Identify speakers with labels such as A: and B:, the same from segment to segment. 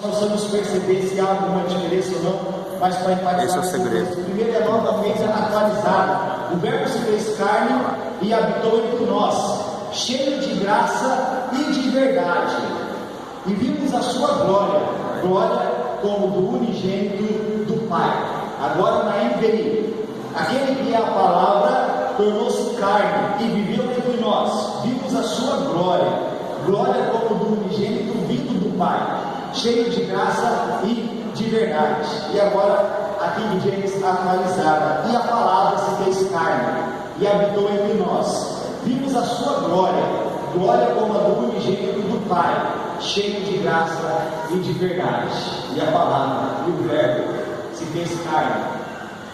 A: possamos perceber se há alguma diferença ou não, mas para impactar.
B: Esse é o segredo.
A: Primeiro é novamente atualizada. O Verbo se fez carne e habitou entre nós, cheio de graça e de verdade. E vimos a sua glória, glória como do unigênito do Pai. Agora na NVI, aquele que é a palavra tornou-se carne e viveu entre nós. Vimos a sua glória, glória como do unigênito vindo do Pai, cheio de graça e de verdade. E agora aqui em Gênesis atualizada, e a palavra se fez carne e habitou entre nós. Vimos a sua glória, glória como a do unigênito do Pai, cheio de graça e de verdade. E a palavra e o Verbo se fez carne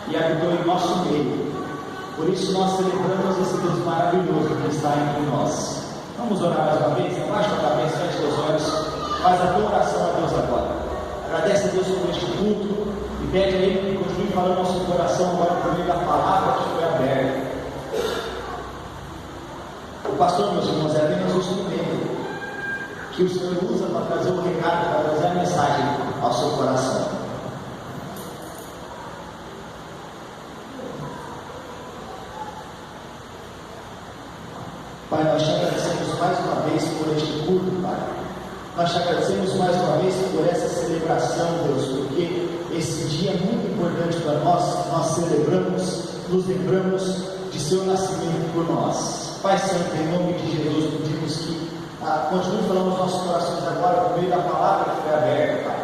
A: e habitou em nosso meio. Por isso nós celebramos esse Deus maravilhoso que está entre nós. Vamos orar mais uma vez? Abaixa a cabeça, fecha os olhos, faz a tua oração a Deus agora. Agradece a Deus por este culto e pede a Ele que continue falando no nosso coração agora por meio da palavra que foi aberta. O pastor, meus irmãos, é apenas um instrumento que o Senhor usa para trazer o recado, para trazer a mensagem ao seu coração. Pai, nós te agradecemos mais uma vez por este culto, Pai. Nós te agradecemos mais uma vez por essa celebração, Deus, porque esse dia é muito importante para nós celebramos, nos lembramos de seu nascimento por nós. Pai Santo, em nome de Jesus, pedimos que continue falando nos nossos corações agora, por meio da palavra que foi aberta, Pai.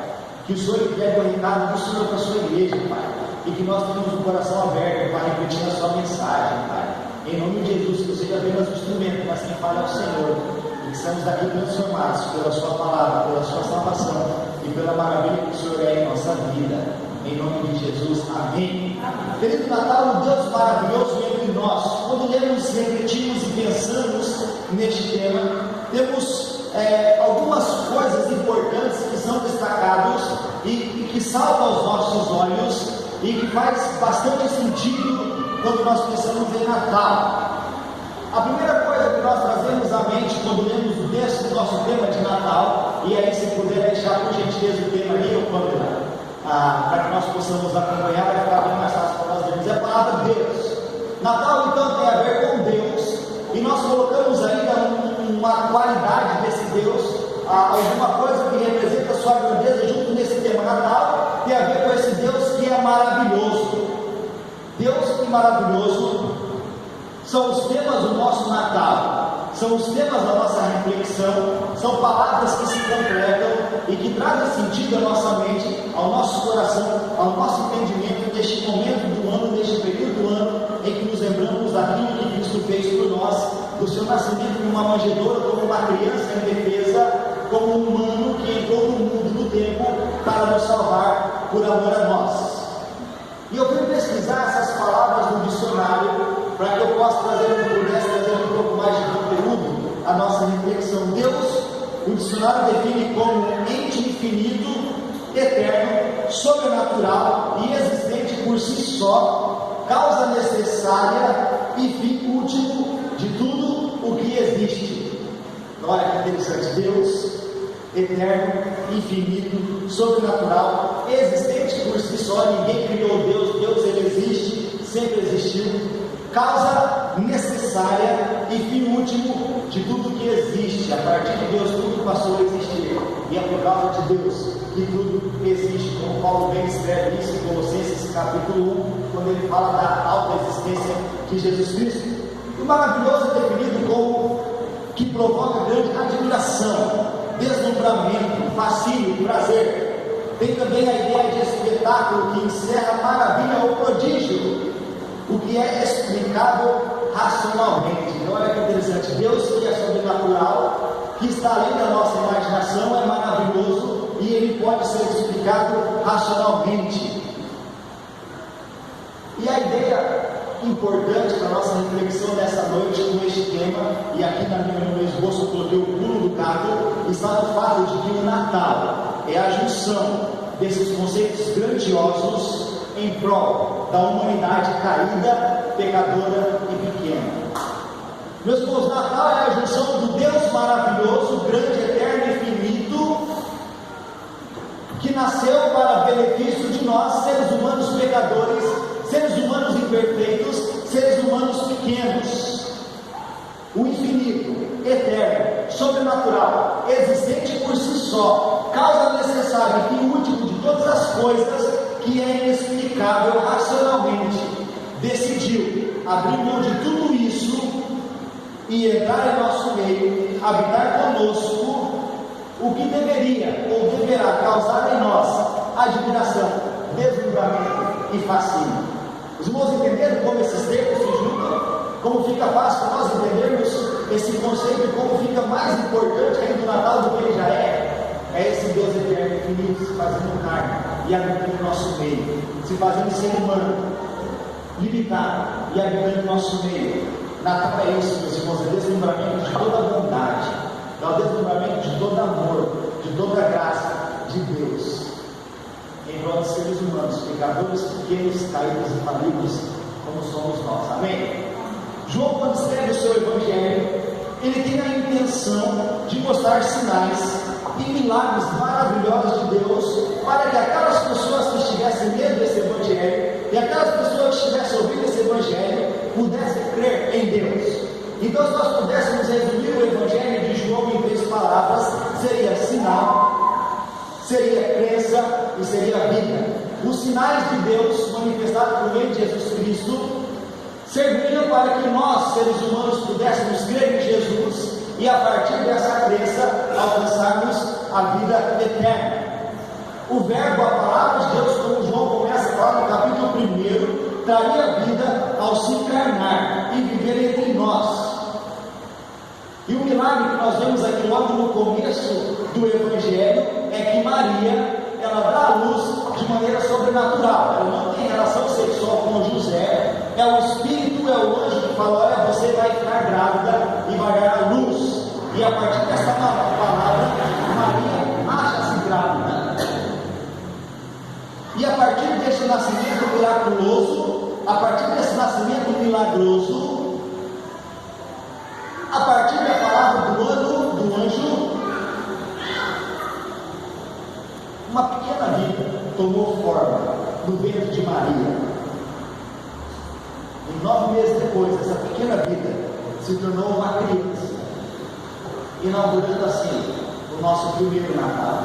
A: Que o Senhor entregue o recado do Senhor para a sua igreja, Pai. E que nós tenhamos o coração aberto, Pai, repetindo a sua mensagem, Pai. Em nome de Jesus, que eu seja apenas um instrumento, mas quem fala é o Senhor. E que estamos daqui transformados pela sua palavra, pela sua salvação e pela maravilha que o Senhor é em nossa vida. Em nome de Jesus, amém. Querido Natal, um Deus maravilhoso entre nós. Quando lemos, refletimos e pensamos neste tema, temos algumas coisas importantes que são destacadas e que saltam aos nossos olhos e que faz bastante sentido quando nós pensamos em Natal. A primeira coisa que nós trazemos à mente quando lemos o texto do nosso tema de Natal, e aí se puder deixar por gentileza o tema aí, ou Pamela, para que nós possamos acompanhar, vai ficar bem mais fácil para nós vermos, é a palavra de Deus. Natal então tem a ver com Deus, e nós colocamos ainda uma qualidade desse Deus, alguma coisa que representa a sua grandeza junto nesse tema. Natal tem a ver com esse Deus que é maravilhoso. Deus que maravilhoso são os temas do nosso Natal, são os temas da nossa reflexão, são palavras que se completam e que trazem sentido à nossa mente, ao nosso coração, ao nosso entendimento neste momento do ano, neste período do ano em que nos lembramos daquilo que Cristo fez por nós, do seu nascimento numa manjedoura, como uma criança indefesa, como um humano que entrou no mundo do tempo para nos salvar por amor a nós. E eu fui pesquisar essas palavras no dicionário para que eu possa trazer um pouco mais de conteúdo à nossa reflexão. Deus, o dicionário define como ente infinito, eterno, sobrenatural e existente por si só, causa necessária e fim último de tudo o que existe. Olha que interessante, Deus eterno, infinito, sobrenatural, existente por si só, ninguém criou Deus, Deus ele existe, sempre existiu, causa necessária e fim último de tudo que existe. A partir de Deus tudo passou a existir, e é por causa de Deus que tudo existe, como Paulo bem escreve isso em Colossenses capítulo 1, quando ele fala da alta existência de Jesus Cristo. O maravilhoso é definido como que provoca grande admiração, deslumbramento, fascínio, prazer. Tem também a ideia de espetáculo que encerra maravilha ou prodígio, o que é explicável racionalmente. Então olha que interessante, Deus que é sobrenatural, que está além da nossa imaginação, é maravilhoso e ele pode ser explicado racionalmente. E a ideia importante para a nossa reflexão nessa noite com este tema, e aqui no meu esboço eu coloquei o pulo do gato, está no fato de que o Natal é a junção desses conceitos grandiosos em prol da humanidade caída, pecadora e pequena. Meus irmãos, Natal é a junção do Deus maravilhoso, grande, eterno, infinito, que nasceu para benefício de nós, seres humanos pecadores, seres humanos imperfeitos, seres humanos pequenos. O infinito, eterno, sobrenatural, existente por si só, causa necessária e último de todas as coisas, que é inexplicável racionalmente, decidiu abrir mão de tudo isso e entrar em nosso meio, habitar conosco, o que deveria ou deverá causar em nós admiração, deslumbramento e fascínio. Os irmãos entenderam como esses termos se juntam? Como fica fácil nós entendermos esse conceito e como fica mais importante ainda do Natal do que ele já é? É esse Deus eterno infinito se fazendo carne e habitando no nosso meio, se fazendo ser humano, limitado e habitando no nosso meio. Natal é isso, meus irmãos, é deslumbramento de toda a bondade, é o deslumbramento de todo amor, de toda a graça de Deus em prol de seres humanos, pecadores pequenos, caídos e falíveis, como somos nós. Amém? João, quando escreve o seu Evangelho, ele tem a intenção de mostrar sinais e milagres maravilhosos de Deus, para que aquelas pessoas que estivessem lendo esse Evangelho e aquelas pessoas que estivessem ouvindo esse Evangelho pudessem crer em Deus. Então, se nós pudéssemos resumir o Evangelho de João em 3 palavras, seria sinal, seria crença e seria vida. Os sinais de Deus manifestados por meio de Jesus Cristo serviriam para que nós, seres humanos, pudéssemos crer em Jesus e, a partir dessa crença, alcançarmos a vida eterna. O Verbo, a palavra de Deus, como João começa a falar no capítulo 1, traria vida ao se encarnar e viver entre nós. E o milagre que nós vemos aqui logo no começo do Evangelho é que Maria, ela dá a luz de maneira sobrenatural. Ela não tem relação sexual com José. É o Espírito, é o anjo que fala: olha, você vai ficar grávida e vai dar a luz. E a partir dessa palavra, Maria acha-se grávida. E a partir desse nascimento miraculoso, a partir desse nascimento milagroso, a partir da palavra do anjo, uma pequena vida tomou forma no ventre de Maria. E 9 meses depois, essa pequena vida se tornou uma criança, inaugurando assim o nosso primeiro Natal.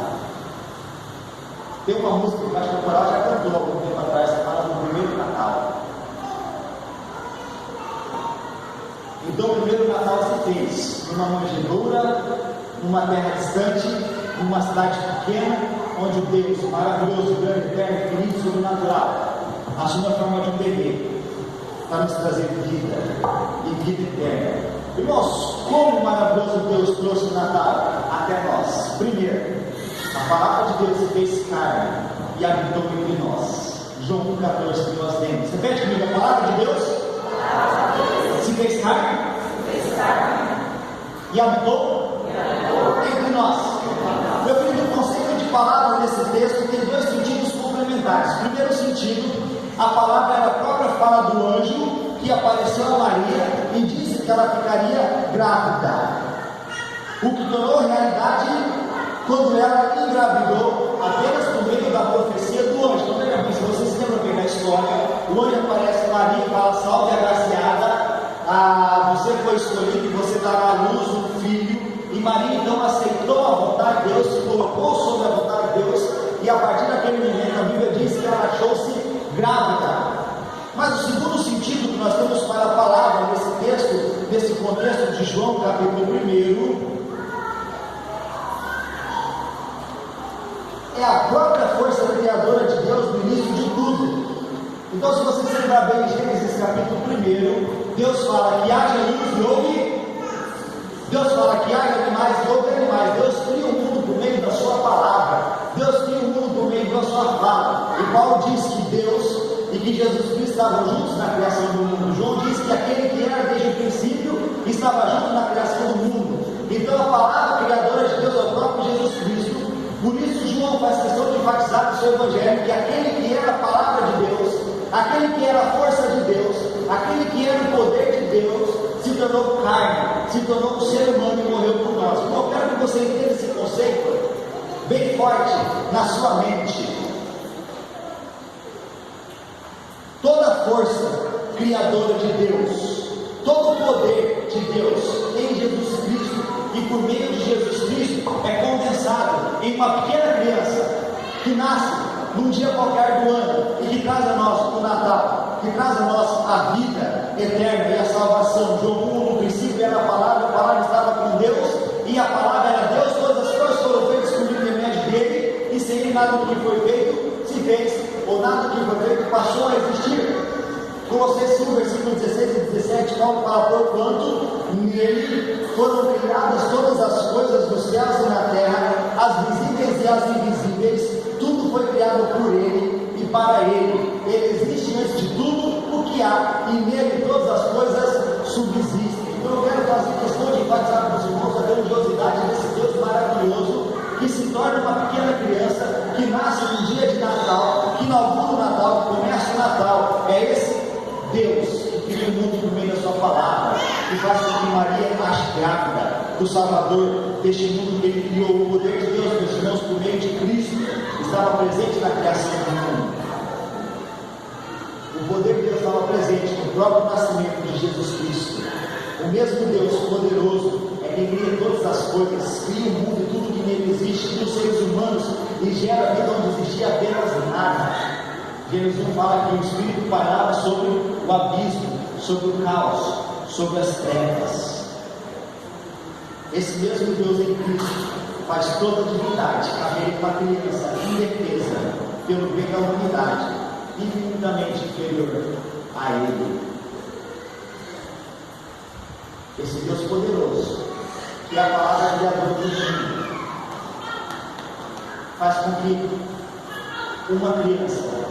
A: Tem uma música que o Baixo Temporal já cantou algum tempo atrás, que fala do primeiro Natal. Então o primeiro Natal se fez numa manjedoura, numa terra distante, numa cidade pequena, onde o Deus maravilhoso, grande, eterno, infinito, sobrenatural assume a forma de um bebê para nos trazer vida e vida eterna. Irmãos, como maravilhoso Deus trouxe o Natal até nós. Primeiro, a palavra de Deus se fez carne e habitou entre nós. João 1,14 que nós lemos. Repete comigo: a palavra de Deus se fez carne e habitou entre nós. Meu querido, o conceito de palavra nesse texto tem 2 sentidos complementares. Primeiro sentido, a palavra era a própria fala do anjo que apareceu a Maria e disse que ela ficaria grávida, o que tornou realidade quando ela engravidou apenas por meio da profecia do anjo. Então, veja bem, se vocês lembram bem da história, o anjo aparece a Maria e fala: salve agraciada, você foi escolhida e você dará à luz um filho. E Maria então aceitou a vontade de Deus, se colocou sobre a vontade de Deus, e a partir daquele momento a Bíblia diz que ela achou-se grávida. Mas o segundo sentido que nós temos para a palavra nesse texto, nesse contexto de João capítulo 1, é a própria força criadora de Deus no início de tudo. Então, se você se lembrar bem em Gênesis capítulo 1, Deus fala que haja luz e houve. Deus fala que haja animais e houve animais. Deus cria o mundo por meio da sua palavra. Deus cria o mundo por meio da sua fala. E Paulo diz que Deus e que Jesus Cristo estavam juntos na criação do mundo. João diz que aquele que era desde o princípio estava junto na criação do mundo. Então a palavra criadora de Deus é o próprio Jesus Cristo. Por isso João faz questão de enfatizar no seu Evangelho que aquele que era a palavra de Deus, aquele que era a força de Deus, aquele que era o poder de Deus, se tornou carne, se tornou um ser humano e morreu por nós. Então eu quero que você entenda esse conceito bem forte na sua mente. Toda a força criadora de Deus, todo o poder de Deus em Jesus Cristo e por meio de Jesus Cristo é condensado em uma pequena criança que nasce num dia qualquer do ano e que traz a nós o Natal, que traz a nós a vida eterna e a salvação. João 1, no princípio era a palavra estava com Deus e a palavra era Deus, todas as coisas foram feitas por intermédio dele e sem ele nada do que foi feito se fez, ou nada do que foi feito passou a existir. Colossenses 1, versículo 16 e 17, Paulo fala: porquanto nele foram criadas todas as coisas dos céus e na terra, as visíveis e as invisíveis, tudo foi criado por ele e para ele. Ele existe antes de tudo o que há, e nele todas as coisas subsistem. Então eu quero fazer questão de enfatizar para os irmãos a grandiosidade desse Deus maravilhoso, que se torna uma pequena criança, que nasce no dia de Natal, que inaugura o Natal, que começa o Natal. É esse Deus que cria o mundo por meio da sua palavra, que faz com que Maria nasce grávida do Salvador deste mundo que ele criou. O poder de Deus, meus irmãos, por meio de Cristo, estava presente na criação do mundo. O poder de Deus estava presente no próprio nascimento de Jesus Cristo. O mesmo Deus poderoso é quem cria todas as coisas, cria o mundo e tudo que nele existe, dos seres humanos, e gera vida onde existia apenas nada. Gênesis 1 fala que o Espírito parava sobre o abismo, sobre o caos, sobre as trevas. Esse mesmo Deus em Cristo faz toda a divindade caber uma criança indefesa pelo bem da humanidade, infinitamente inferior a Ele. Esse Deus poderoso, que é a palavra criadora do mundo, faz com que uma criança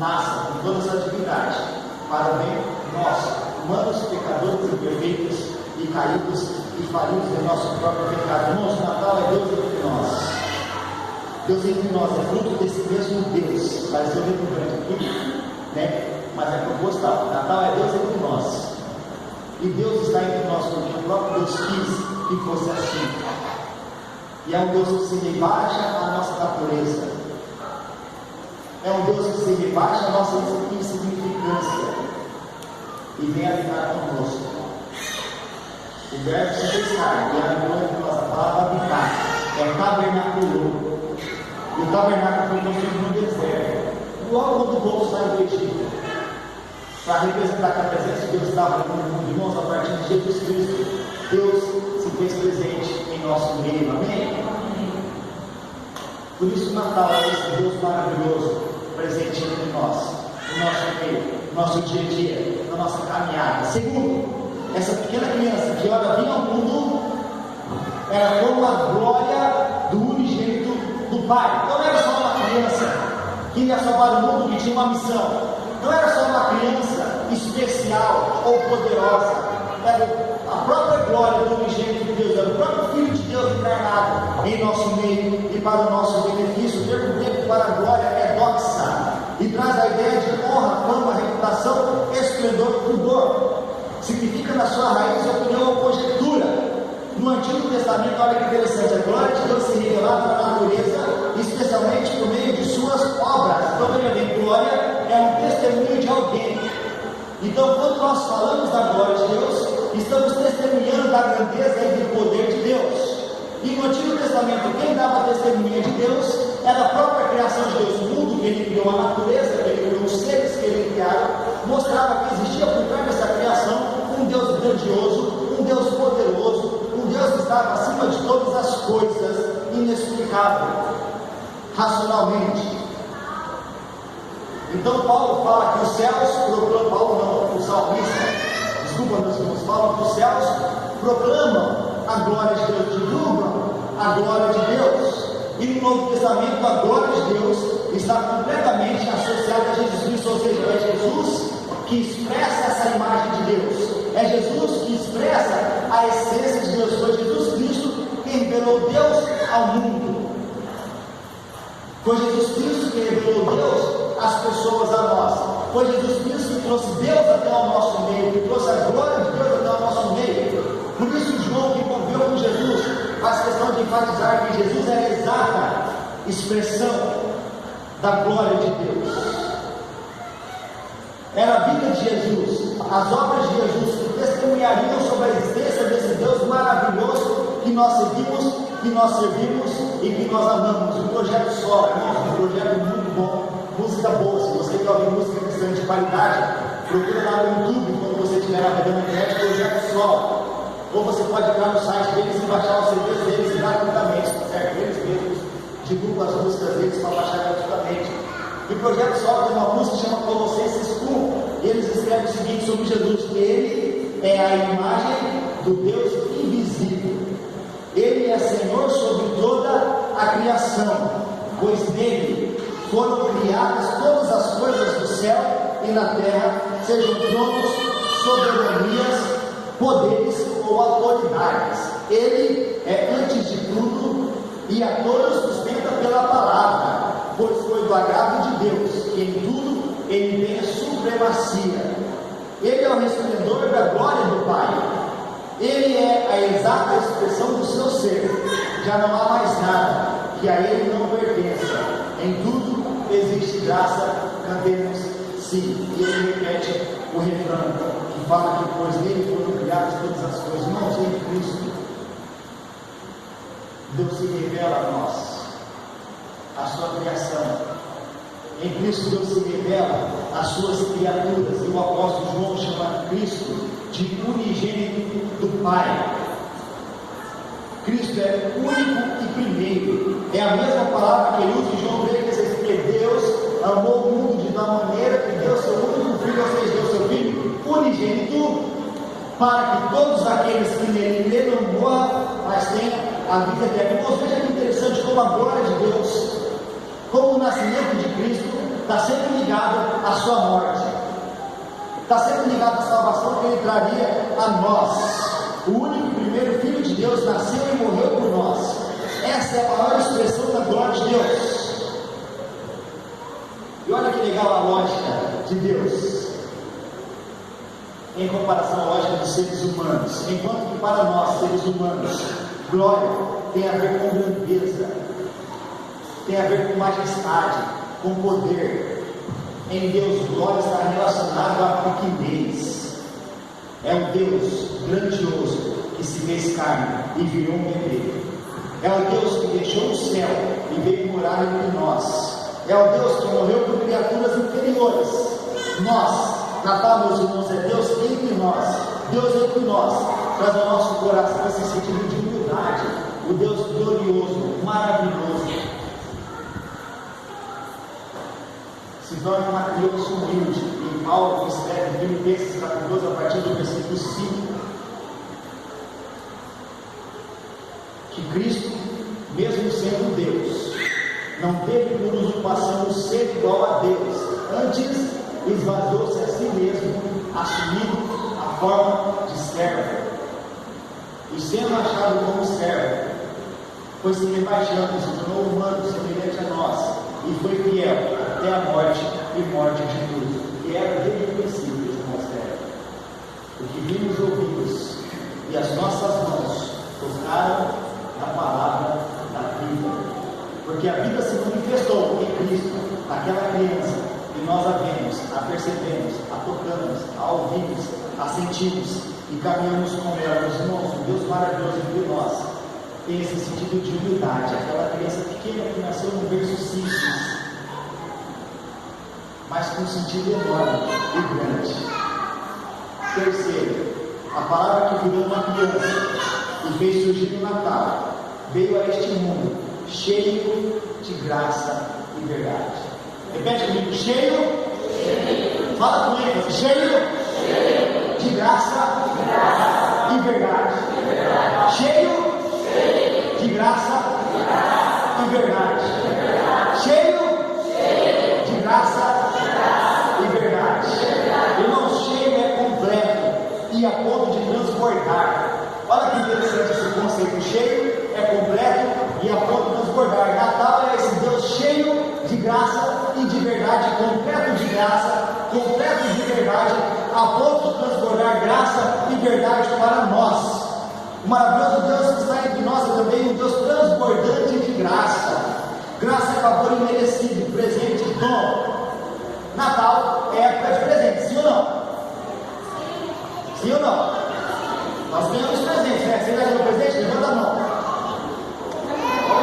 A: nasça com toda essa divindade para o bem nosso, humanos, pecadores, imperfeitos e caídos e falidos em nosso próprio pecado. Irmãos, o Natal é Deus entre nós. Deus entre nós é fruto desse mesmo Deus. Pareceu redundante aqui, né? Mas é proposital. O Natal é Deus entre nós. E Deus está entre nós porque o próprio Deus quis que fosse assim. E é um Deus que se rebaixa à nossa natureza. É um Deus que se rebaixa à nossa insignificância e vem habitar conosco. O verbo se fez carne, e habitou entre nós. A palavra habitar é tabernaculou. E o tabernáculo foi construído no deserto, logo quando o povo sai do Egito, para representar que a presença de Deus estava no mundo. Irmãos, a partir de Jesus Cristo, Deus se fez presente em nosso meio. Amém? Por isso o Natal é esse Deus maravilhoso presente entre nós, no nosso meio, no nosso dia a dia, na nossa caminhada. Segundo, essa pequena criança que ora vinha ao mundo era como a glória do unigênito do Pai. Então não era só uma criança que ia salvar o mundo, que tinha uma missão. Não era só uma criança especial ou poderosa. Era a própria glória do unigênito de Deus, era o próprio Filho de Deus encarnado em nosso meio e para o nosso benefício. O termo grego para a glória é doxa, e traz a ideia de honra, fama, reputação, esplendor, pudor. Significa na sua raiz opinião ou conjectura. No Antigo Testamento, olha que interessante, a glória de Deus se revelava na natureza, especialmente por meio de suas obras. Então, veja bem, glória é um testemunho de alguém. Então, quando nós falamos da glória de Deus, estamos testemunhando da grandeza e do poder de Deus. E no Antigo Testamento, quem dava testemunha de Deus era a própria criação de Deus. O mundo que Ele criou, a natureza que Ele criou, os seres que Ele criaram, mostrava que existia por trás dessa criação um Deus grandioso, um Deus poderoso, um Deus que estava acima de todas as coisas, inexplicável, racionalmente. Então Paulo fala que os céus proclamam, Paulo não, o salmista, desculpa meus irmãos, fala que os céus proclamam a glória de Deus, divulgam a glória de Deus. E no Novo Testamento a glória de Deus está completamente associada a Jesus Cristo, ou seja, é Jesus que expressa essa imagem de Deus, é Jesus que expressa a essência de Deus. Foi Jesus Cristo quem revelou Deus ao mundo, foi Jesus Cristo que revelou Deus às pessoas, a nós, foi Jesus Cristo que trouxe Deus até o nosso meio, que trouxe a glória de Deus até o nosso meio. Por isso João, que conviveu com Jesus, faz questão de enfatizar que Jesus é a exata expressão da glória de Deus. Era a vida de Jesus, as obras de Jesus que testemunhariam sobre a existência desse Deus maravilhoso que nós seguimos, que nós servimos e que nós amamos. O projeto Solo, um projeto muito bom, música boa. Se você quer ouvir música cristã de qualidade, procura lá no YouTube quando você estiver navegando na internet, projeto Solo. Ou você pode entrar no site deles e baixar os CDs deles gratuitamente, certo? Eles mesmos divulgam as músicas deles para baixar gratuitamente. E o projeto Solo tem uma música que chama Colossenses 1, e eles escrevem o seguinte sobre Jesus: que Ele é a imagem do Deus invisível. Ele é Senhor sobre toda a criação, pois nele foram criadas todas as coisas do céu e na terra, sejam tronos, soberanias, poderes ou autoridades. Ele é antes de tudo e a todos sustenta pela palavra, pois foi do agrado de Deus que em tudo ele tem a supremacia. Ele é o resplendor da glória do Pai. Ele é a exata expressão do seu ser. Já não há mais nada que a ele não pertença. Em tudo existe graça, cantemos sim. E ele repete o refrão que fala que pois nele foram criadas todas as coisas. Irmãos, em Cristo Deus se revela a nós, a sua criação. Em Cristo Deus se revela às suas criaturas. E o apóstolo João chama Cristo de unigênito do Pai. Cristo é único e primeiro. É a mesma palavra que ele usa em João 3,16, porque Deus amou o mundo de tal maneira que deu seu único filho, ou seja, deu seu filho unigênito, para que todos aqueles que nele crêem não morram, mas tenham a vida eterna. Irmãos, veja que interessante como a glória de Deus, como o nascimento de Cristo está sempre ligado à sua morte, está sempre ligado à salvação que ele traria a nós. O único primeiro Filho de Deus nasceu e morreu por nós. Essa é a maior expressão da glória de Deus. E olha que legal a lógica de Deus em comparação à lógica dos seres humanos. Enquanto que para nós, seres humanos, glória tem a ver com grandeza, tem a ver com majestade, com poder. Em Deus, glória está relacionado à pequenez. É um Deus grandioso que se fez carne e virou um bebê. É o Deus que deixou o céu e veio morar entre nós. É o Deus que morreu por criaturas inferiores. Nós, Natal, meus irmãos, é Deus entre nós. Deus entre nós traz ao nosso coração esse sentido de humildade. O Deus glorioso, maravilhoso, se torna uma criança humilde. E Paulo escreve em Filipenses capítulo 12, a partir do versículo 5, que Cristo, mesmo sendo Deus, não teve por usurpação o ser igual a Deus, antes esvaziou-se a si mesmo, assumindo a forma de servo, e sendo achado como servo, foi se rebaixando, se tornou humano, semelhante a nós, e foi fiel até a morte e morte de cruz, que era reconhecido esse mistério. O que vimos, ouvimos, e as nossas mãos tocaram na palavra da vida, porque a vida se manifestou em Cristo, naquela criança, e nós a vemos, a percebemos, a tocamos, a ouvimos, a sentimos e caminhamos com ela. Meus irmãos, um Deus maravilhoso entre nós tem esse sentido de humildade, aquela criança pequena que nasceu num berço simples, mas com um sentido enorme e grande. Terceiro, a palavra que virou uma criança e fez surgir no Natal, veio a este mundo cheio de graça e verdade. Repete comigo: cheio, fala com ele, cheio de graça e verdade. Cheio de graça e verdade. Cheio de graça e verdade. Irmão, cheio é completo e a ponto de transbordar. Olha que interessante esse conceito: cheio é completo e a ponto de transbordar. Natal é esse Deus cheio de graça e de verdade, completo de graça, completo de verdade, a ponto de transbordar graça e verdade para nós. O maravilhoso Deus que está entre nós é também um Deus transbordante de graça. Graça é favor imerecido, presente, dom. Natal é época de presente, sim ou não? Sim ou não? Nós ganhamos presentes, né? Você já ganhou presente? Levanta a mão.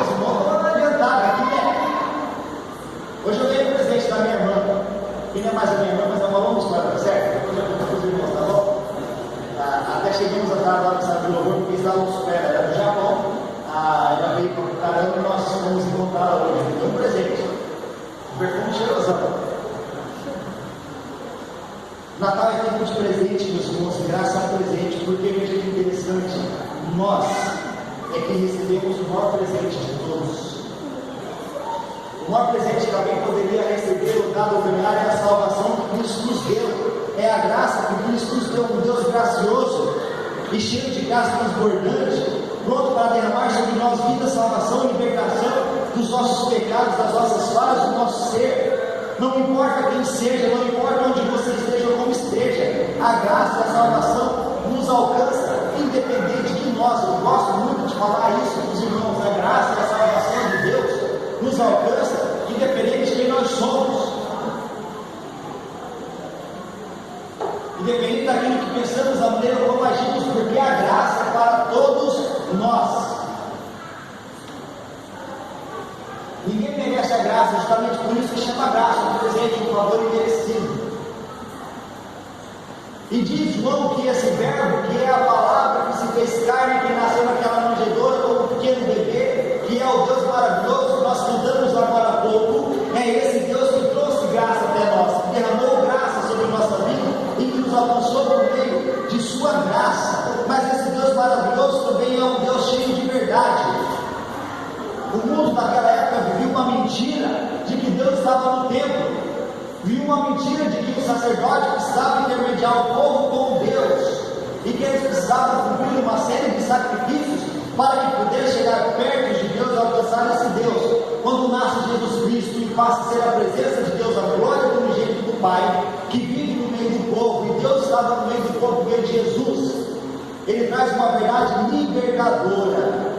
A: Os irmãos estão adiantados, aqui é. Hoje eu ganhei um presente da minha irmã. Quem não é mais a minha irmã, mas é uma longa história, certo? Depois eu conto para os irmãos, tá bom? Até chegamos atrás lá no estado de louvor, porque estávamos supera, era do Japão. Ela veio para o caramba e nós fomos encontrar hoje. Deu um presente. Um perfume cheirosão. Natal é tempo de presente, meus irmãos, graça é presente, porque veja que interessante, nós é que recebemos o maior presente de todos. O maior presente que alguém poderia receber, dado homenagens, é a salvação que Cristo nos deu. É a graça que Cristo nos deu, um Deus gracioso e cheio de graça transbordante, pronto para derramar sobre nós vida, salvação e libertação dos nossos pecados, das nossas falhas, do nosso ser. Não importa quem seja, não importa onde você esteja ou como esteja, a graça e a salvação nos alcança, independente de nós. Eu gosto muito de falar isso para os irmãos. A graça e a salvação de Deus nos alcança, independente de quem nós somos, independente daquilo que pensamos, da maneira como agimos, porque a graça é para todos nós. Ninguém merece a graça, justamente por isso que chama graça, um presente, um favor imerecido. E diz João que esse verbo, que é a palavra que se fez carne, que nasceu naquela manjedoura como um pequeno bebê, que é o Deus maravilhoso que nós cantamos agora há pouco, é esse Deus que trouxe graça até nós, que derramou graça sobre nossa vida e que nos alcançou por meio de sua graça. Mas esse Deus maravilhoso também é um Deus cheio de verdade. O mundo naquela época vivia uma mentira de que Deus estava no templo, vivia uma mentira de que o sacerdote precisava intermediar o povo com Deus, e que eles precisavam cumprir uma série de sacrifícios para que pudessem chegar perto de Deus e alcançar esse Deus. Quando nasce Jesus Cristo e passa a ser a presença de Deus, a glória do unigênito do Pai, que vive no meio do povo, e Deus estava no meio do povo, no meio de Jesus, ele traz uma verdade libertadora.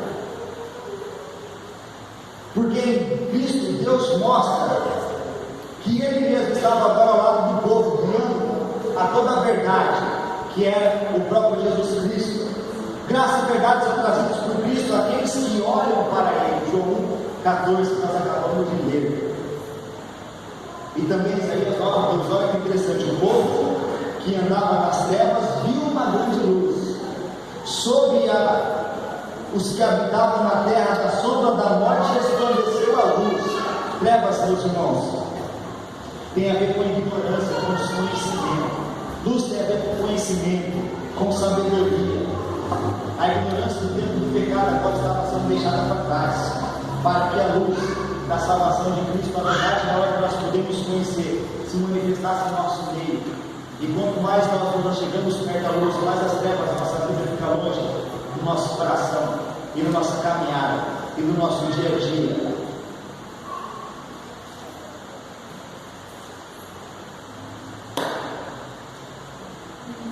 A: Porque em Cristo Deus mostra que Ele mesmo estava agora ao lado do povo, guiando a toda a verdade, que era o próprio Jesus Cristo. Graça e verdade são trazidos por Cristo àqueles que olham para Ele. João 14, que nós acabamos de ler. E também Isaías 9, olha que interessante, o povo que andava nas trevas viu uma grande luz. Sob os que habitavam na terra da sombra da morte, resplandeceu a luz. Trevas, meus irmãos, tem a ver com ignorância, com desconhecimento. Luz tem a ver com conhecimento, com sabedoria. A ignorância do tempo do pecado agora estava sendo deixada para trás, para que a luz da salvação de Cristo, na verdade, na hora que nós podemos conhecer, se manifestasse no nosso meio. E quanto mais nós chegamos perto da luz, mais as trevas da nossa vida ficam longe do nosso coração, e da nossa caminhada, e do nosso dia a dia.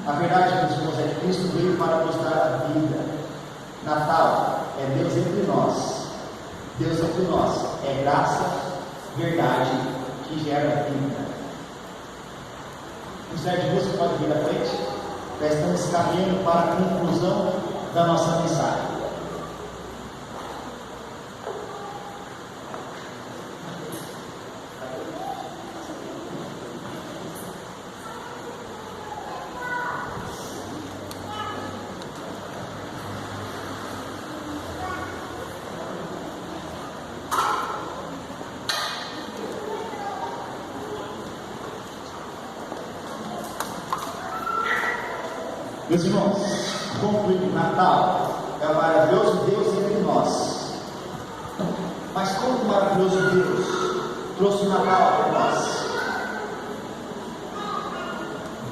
A: A verdade, meus irmãos, é que Cristo veio para mostrar a vida. Natal é Deus entre nós. Deus entre nós é graça, verdade, que gera vida. O Zé de Música pode vir à frente. Já estamos caminhando para a conclusão da nossa mensagem. Meus irmãos, concluindo, Natal é o maravilhoso Deus entre nós. Mas como o maravilhoso Deus trouxe o Natal até nós?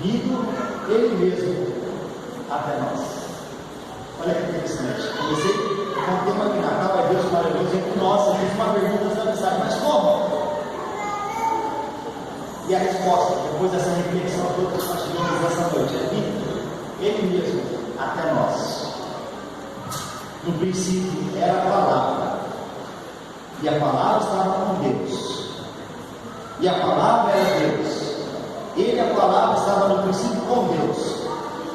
A: Vindo Ele mesmo até nós. Olha que interessante. Comecei com o tema que Natal é Deus maravilhoso entre nós. Eu fiz uma pergunta nessa mensagem, mas como? E a resposta, depois dessa reflexão toda que nós tivemos essa noite, é vindo Ele mesmo até nós. No princípio era a palavra, e a palavra estava com Deus, e a palavra era Deus. Ele, a palavra, estava no princípio com Deus.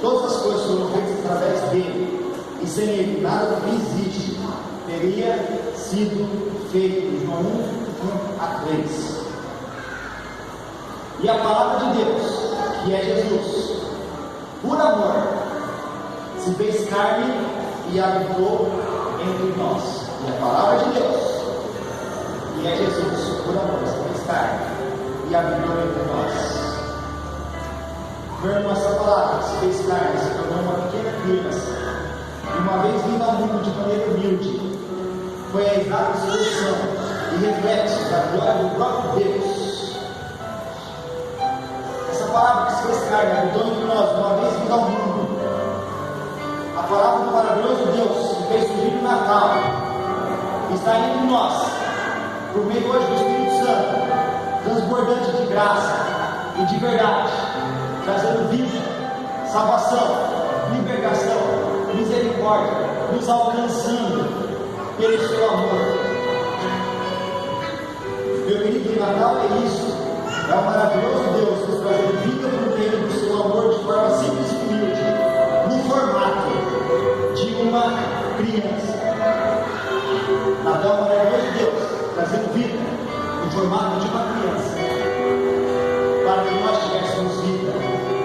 A: Todas as coisas foram feitas através dele, e sem ele nada do que existe teria sido feito. João 1:1-3. E a palavra de Deus, que é Jesus, por amor, se fez carne e habitou entre nós. E a palavra de Deus, que é Jesus, por amor, se fez carne e habitou entre nós. Meu irmão, essa palavra se fez carne, se tornou uma pequena criança, e uma vez vindo ao mundo de maneira humilde, foi a exata expressão e reflexo da glória do próprio Deus. Essa palavra que se fez carne, habitou entre nós, uma vez vindo ao mundo. A palavra do maravilhoso Deus que fez surgir no Natal está entre nós, por meio hoje do Espírito Santo, transbordante de graça e de verdade, trazendo vida, salvação, libertação, misericórdia, nos alcançando pelo seu amor. Meu querido, o Natal é isso, é o maravilhoso Deus nos trazendo vida por meio do seu amor de forma simples e humilde, no formato de uma criança. Natal é o maravilhoso Deus trazendo vida no formato de uma criança, para que nós tivéssemos vida,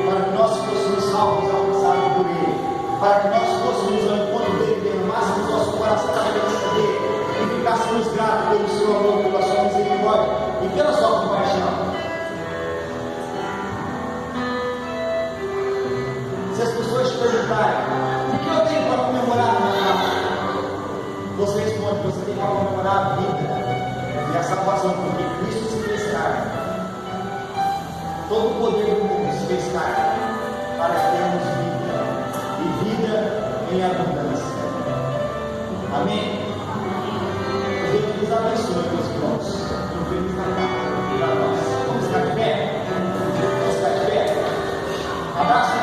A: para que nós fôssemos salvos, alcançados por Ele, para que nós fôssemos ao encontro dele, derramássemos nosso coração na presença dele e ficássemos gratos pelo seu amor, pela sua misericórdia e pela sua compaixão. Se as pessoas te perguntarem, o que eu tenho para comemorar no Natal? Você responde, você tem para comemorar a vida e a salvação, porque Cristo se fez carne. Todo o poder do mundo se fez carne, para que tenhamos vida, e vida em abundância. Amém? Deus nos abençoe, meus irmãos. Um feliz Natal para nós. Vamos ficar de pé? Vamos ficar de pé? Abraço.